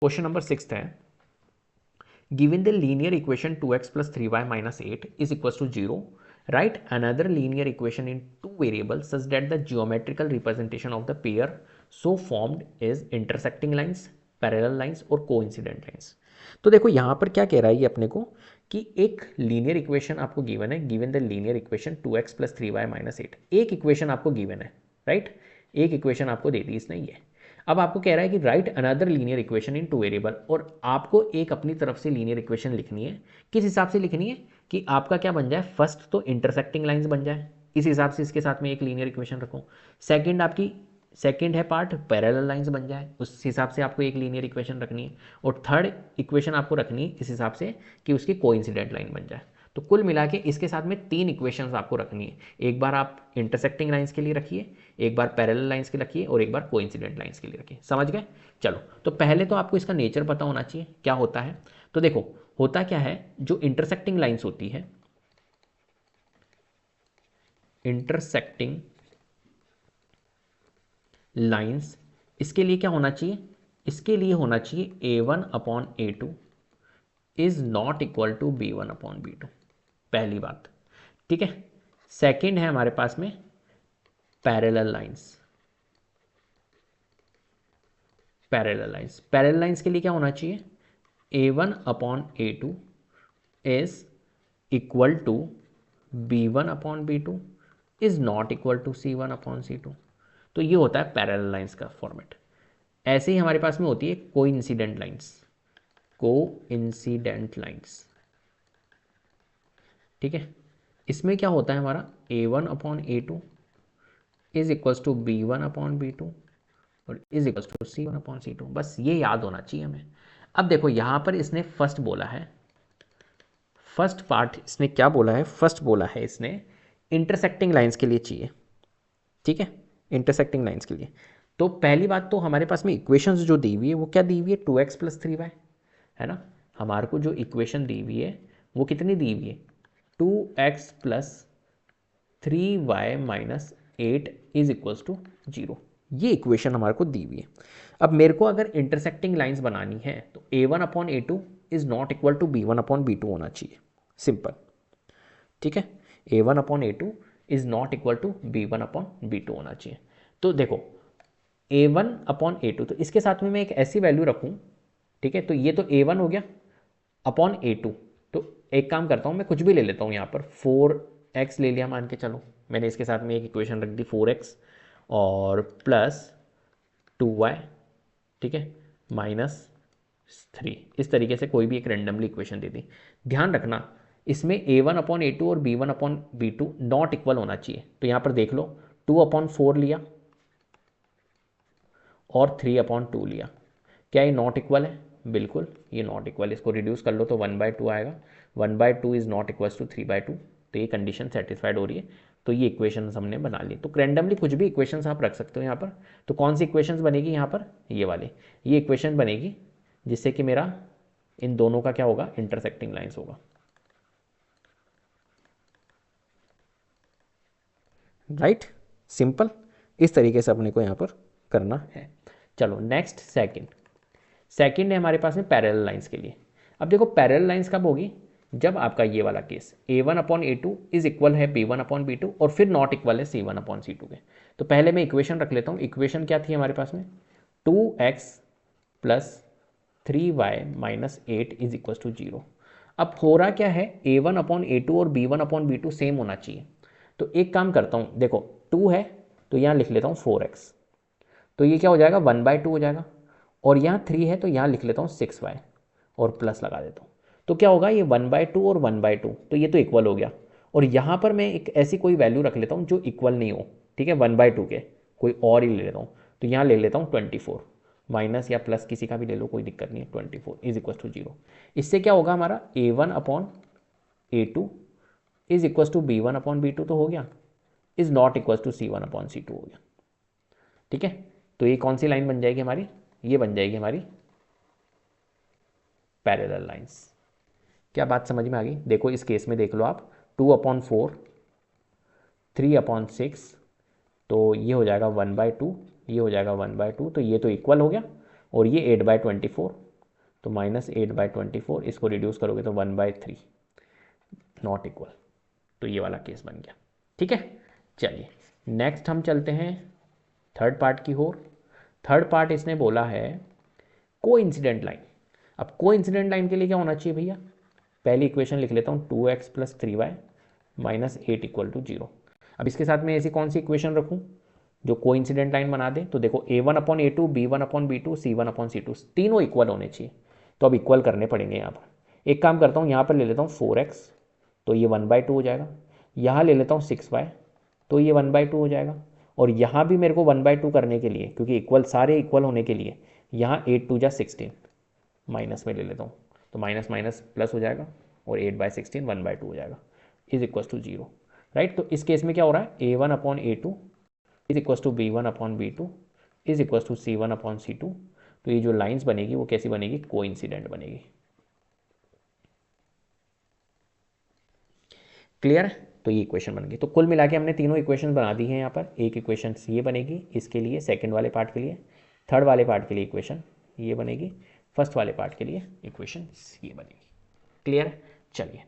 Question number 6 है, given the linear equation 2x plus 3y minus 8 is equals to 0, write another linear equation in two variables such that the geometrical representation of the pair so formed is intersecting lines, parallel lines और coincident lines। तो देखो यहाँ पर क्या कह रहा है ये अपने को कि एक लीनियर इक्वेशन आपको गिवन है, given the linear equation 2x plus 3y minus 8, एक इक्वेशन आपको गिवन है, राइट, एक इक्वेशन आपको दे दी इसने ये। अब आपको कह रहा है कि right another linear equation in two variable, और आपको एक अपनी तरफ से लीनियर इक्वेशन लिखनी है। किस हिसाब से लिखनी है कि आपका क्या बन जाए, फर्स्ट तो इंटरसेक्टिंग लाइंस बन जाए, इस हिसाब से इसके साथ में एक लीनियर इक्वेशन रखो। सेकंड आपकी सेकंड है पार्ट पैरेलल लाइंस बन जाए, उस हिसाब से आपको एक लीनियर इक्वेशन रखनी है। और थर्ड इक्वेशन आपको रखनी है इस हिसाब से कि उसकी कोइंसिडेंट लाइन बन जाए। तो कुल मिला के इसके साथ में 3 इक्वेशंस आपको रखनी है। एक बार आप इंटरसेक्टिंग लाइंस के लिए रखिए, एक बार पैरेलल लाइंस के रखिए और एक बार कोइंसिडेंट लाइंस के लिए रखिए। समझ गए? चलो, तो पहले तो आपको इसका नेचर पता होना चाहिए क्या होता है। तो देखो होता क्या है, जो इंटरसेक्टिंग लाइंस होती है, इंटरसेक्टिंग लाइंस, इसके लिए क्या होना चाहिए, इसके लिए होना चाहिए a1/a2 is not equal to b1/b2, पहली बात, ठीक है। सेकंड है हमारे पास में parallel lines, parallel lines, parallel lines के लिए क्या होना चाहिए, a1/a2 is equal to b1/b2 is not equal to c1/c2। तो ये होता है पैरेलल लाइंस का फॉर्मेट। ऐसे ही हमारे पास में होती है कोइंसिडेंट लाइंस, कोइंसिडेंट लाइंस, ठीक है। इसमें क्या होता है हमारा a1/a2 is equals to b1/b2 और इज इक्वल्स टू c1/c2। बस ये याद होना चाहिए हमें। अब देखो यहाँ पर इसने फर्स्ट बोला है, फर्स्ट पार्ट इसने क्या बोला है, फर्स्ट बोला है इसने इंटरसेक्टिंग लाइंस के लिए चाहिए, ठीक है, इंटरसेक्टिंग लाइंस के लिए। तो पहली बात तो हमारे पास में इक्वेशंस जो दी हुई है वो क्या दी हुई है, 2x प्लस 3y, है ना। हमारे को जो इक्वेशन दी हुई है वो कितनी दी हुई है, 2x plus 3y minus 8 is equals to 0। ये इक्वेशन हमारे को दी हुई है। अब मेरे को अगर इंटरसेक्टिंग लाइंस बनानी है तो a1/a2 is not equal to b1/b2 होना चाहिए, सिंपल, ठीक है। a1/a2 is not equal to b1/b2 होना चाहिए। तो देखो a1/a2, तो इसके साथ में मैं एक ऐसी वैल्यू रखूं, ठीक है, तो ये तो a1 हो गया अपॉन a2। तो एक काम करता हूं, मैं कुछ भी ले लेता हूं, यहाँ पर 4x ले लिया मान के चलो, मैंने इसके साथ में एक इक्वेशन रख दी 4x और प्लस 2y, ठीक है, माइनस 3, इस तरीके से कोई भी एक रेंडमली इक्वेशन दे दी। ध्यान रखना इसमें a1/a2 और b1/b2 नॉट इक्वल होना चाहिए। तो यहाँ पर देख लो 2/4 लिया और 3/2 लिया, क्या ये नॉट इक्वल है, बिल्कुल ये नॉट इक्वल। इसको रिड्यूस कर लो तो 1/2 आएगा, 1/2 इज नॉट इक्वल टू 3/2, तो ये कंडीशन सेटिस्फाइड हो रही है। तो ये इक्वेशन हमने बना ली। तो रैंडमली कुछ भी इक्वेशंस आप रख सकते हो यहाँ पर। तो कौन सी इक्वेशंस बनेगी यहाँ पर, ये वाली, ये इक्वेशन बनेगी जिससे कि मेरा इन दोनों का क्या होगा, इंटरसेक्टिंग लाइंस होगा, राइट, सिंपल। इस तरीके से अपने को यहाँ पर करना है। चलो नेक्स्ट सेकंड है हमारे पास में पैरेलल लाइंस के लिए। अब देखो पैरेलल लाइंस कब होगी, जब आपका ये वाला केस a1/a2 इज इक्वल है b1/b2 और फिर नॉट इक्वल है c1/c2 के। तो पहले मैं इक्वेशन रख लेता हूँ। इक्वेशन क्या थी हमारे पास में, 2x plus 3y minus 8 is equal to 0। अब हो रहा क्या है, a1/a2 और b1/b2 सेम होना चाहिए। तो एक काम करता हूँ, देखो 2 है तो यहाँ लिख लेता हूँ 4x, तो ये क्या हो जाएगा 1/2 हो जाएगा। और यहाँ 3 है तो यहाँ लिख लेता हूँ 6y और प्लस लगा देता हूँ। तो क्या होगा, ये 1/2 और 1/2, तो ये तो इक्वल हो गया। और यहाँ पर मैं एक ऐसी कोई वैल्यू रख लेता हूँ जो इक्वल नहीं हो, ठीक है, 1/2 के कोई और ही ले लेता हूँ। तो यहाँ ले लेता हूँ 24, माइनस या प्लस किसी का भी ले लो, कोई दिक्कत नहीं है, 24 इज इक्वल टू 0। इससे क्या होगा हमारा a1/a2 is equal to b1/b2 तो हो गया, is not equal to c1/c2 हो गया, ठीक है। तो ये कौन सी लाइन बन जाएगी हमारी, ये बन जाएगी हमारी पैरेलल लाइंस। क्या बात समझ में आ गई? देखो इस केस में देख लो आप, 2/4, 3/6, तो ये हो जाएगा 1/2, ये हो जाएगा 1/2, तो ये तो इक्वल हो गया। और ये 8/24, तो -8/24, इसको रिड्यूस करोगे तो 1/3 नॉट इक्वल। तो ये वाला केस बन गया। ठीक है, चलिए नेक्स्ट हम चलते हैं थर्ड पार्ट की ओर। थर्ड पार्ट इसने बोला है कोइंसिडेंट लाइन। अब कोइंसिडेंट लाइन के लिए क्या होना चाहिए भैया, पहली इक्वेशन लिख लेता हूँ 2x + 3y - 8 = 0। अब इसके साथ में ऐसी कौन सी इक्वेशन रखूँ जो कोइंसिडेंट लाइन बना दे, तो देखो a1/a2, b1/b2, c1/c2 तीनों इक्वल होने चाहिए। तो अब इक्वल करने पड़ेंगे यहाँ पर। एक काम करता हूँ, यहाँ पर ले लेता हूँ 4x, तो ये 1/2 हो जाएगा। यहाँ ले लेता हूँ 6y, तो ये 1/2 हो जाएगा। और यहाँ भी मेरे को 1/2 करने के लिए, क्योंकि इक्वल सारे इक्वल होने के लिए, यहाँ 8 2 जा 16 माइनस में ले लेता हूँ, तो माइनस माइनस प्लस हो जाएगा और 8/16 1/2 हो जाएगा = 0। राइट, तो इस केस में क्या हो रहा है, a1/a2 = b1/b2 = c1/c2। तो ये जो लाइंस बनेगी वो कैसी बनेगी, कोइंसिडेंट बनेगी। क्लियर है, तो ये इक्वेशन बन गई। तो कुल मिला के हमने तीनों इक्वेशन बना दी हैं यहाँ पर। एक इक्वेशन ये बनेगी इसके लिए, सेकंड वाले पार्ट के लिए, थर्ड वाले पार्ट के लिए इक्वेशन ये बनेगी, फर्स्ट वाले पार्ट के लिए इक्वेशन ये बनेगी। क्लियर है, चलिए